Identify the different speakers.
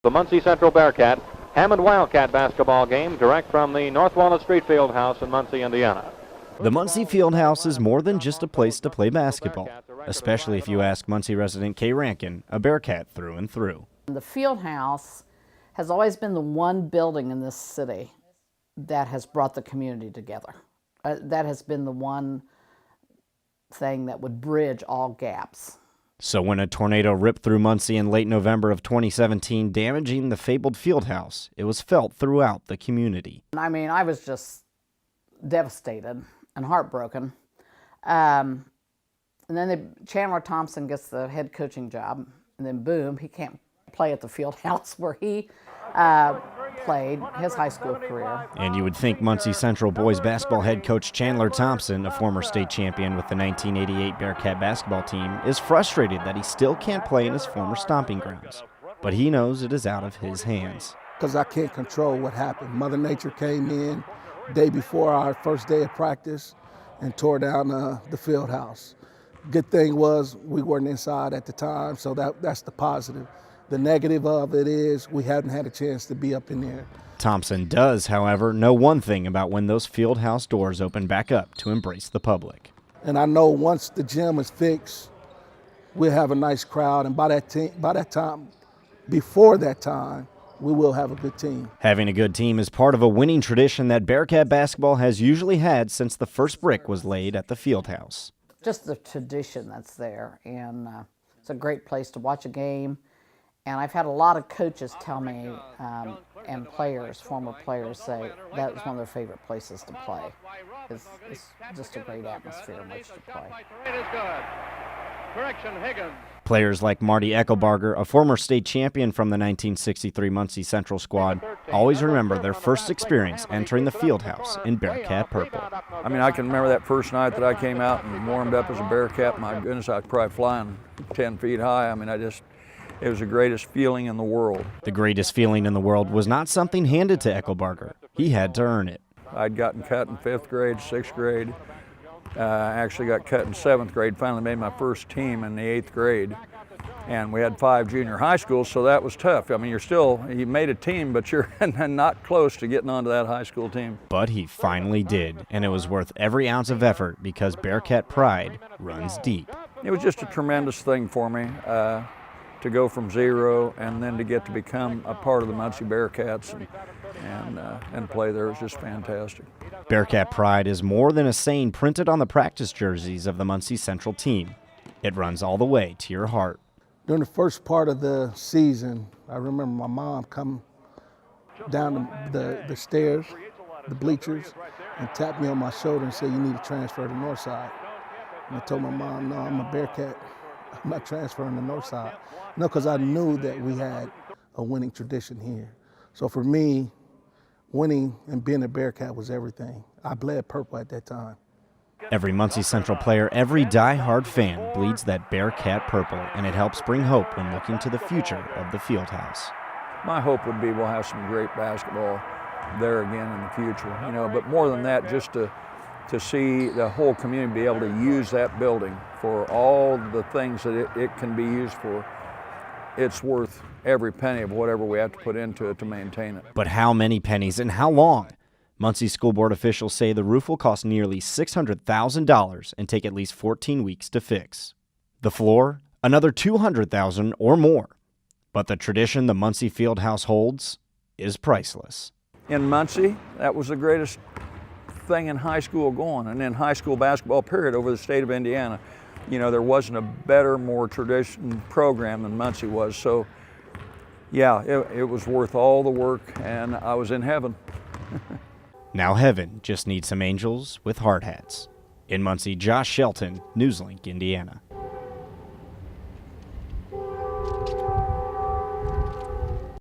Speaker 1: The Muncie Central Bearcat Hammond Wildcat basketball game direct from the North Walnut Street Fieldhouse in Muncie, Indiana.
Speaker 2: The Muncie Fieldhouse is more than just a place to play basketball, especially if you ask Muncie resident Kay Rankin, a Bearcat through and through.
Speaker 3: The Fieldhouse has always been the one building in this city that has brought the community together. That has been the one thing that would bridge all gaps.
Speaker 2: So when a tornado ripped through Muncie in late November of 2017, damaging the fabled Fieldhouse, it was felt throughout the community.
Speaker 3: I mean, I was just devastated and heartbroken. And then Chandler Thompson gets the head coaching job, and then boom, he can't play at the Fieldhouse where he played his high school career.
Speaker 2: And you would think Muncie Central boys basketball head coach Chandler Thompson, a former state champion with the 1988 Bearcat basketball team, is frustrated that he still can't play in his former stomping grounds. But he knows it is out of his hands.
Speaker 4: Because I can't control what happened. Mother Nature came in day before our first day of practice and tore down the field house. Good thing was we weren't inside at the time, so that's the positive. The negative of it is we haven't had a chance to be up in there.
Speaker 2: Thompson does, however, know one thing about when those field house doors open back up to embrace the public.
Speaker 4: And I know once the gym is fixed, we'll have a nice crowd, and before that time, we will have a good team. Having
Speaker 2: a good team is part of a winning tradition that Bearcat basketball has usually had since the first brick was laid at the Fieldhouse.
Speaker 3: Just the tradition that's there, and it's a great place to watch a game. And I've had a lot of coaches tell me, and players, former players, say that was one of their favorite places to play. It's just a great atmosphere in which to play.
Speaker 2: Players like Marty Eckelbarger, a former state champion from the 1963 Muncie Central squad, always remember their first experience entering the Fieldhouse in Bearcat purple.
Speaker 5: I mean, I can remember that first night that I came out and warmed up as a Bearcat. My goodness, I was probably flying 10 feet high. I mean, it was the greatest feeling in the world.
Speaker 2: The greatest feeling in the world was not something handed to Eckelbarger. He had to earn it.
Speaker 5: I'd gotten cut in 5th grade, 6th grade. I actually got cut in 7th grade, finally made my first team in the 8th grade. And we had 5 junior high schools, so that was tough. I mean, you made a team, but you're not close to getting onto that high school team.
Speaker 2: But he finally did, and it was worth every ounce of effort because Bearcat pride runs deep.
Speaker 5: It was just a tremendous thing for me. To go from zero and then to get to become a part of the Muncie Bearcats and play there was just fantastic.
Speaker 2: Bearcat pride is more than a saying printed on the practice jerseys of the Muncie Central team. It runs all the way to your heart.
Speaker 4: During the first part of the season, I remember my mom come down the stairs, the bleachers, and tapped me on my shoulder and said, "You need to transfer to Northside." And I told my mom, "No, I'm a Bearcat. I'm not transferring to Northside." No, because I knew that we had a winning tradition here. So for me, winning and being a Bearcat was everything. I bled purple at that time.
Speaker 2: Every Muncie Central player, every die-hard fan bleeds that Bearcat purple, and it helps bring hope when looking to the future of the Fieldhouse.
Speaker 5: My hope would be we'll have some great basketball there again in the future, but more than that, just to see the whole community be able to use that building for all the things that it can be used for. It's worth every penny of whatever we have to put into it to maintain it.
Speaker 2: But how many pennies and how long? Muncie School Board officials say the roof will cost nearly $600,000 and take at least 14 weeks to fix. The floor, another $200,000 or more. But the tradition the Muncie Fieldhouse holds is priceless.
Speaker 5: In Muncie, that was the greatest thing in high school going, and in high school basketball period over the state of Indiana. There wasn't a better, more traditional program than Muncie was. So yeah, it was worth all the work, and I was in heaven.
Speaker 2: Now heaven just needs some angels with hard hats. In Muncie, Josh Shelton, NewsLink, Indiana.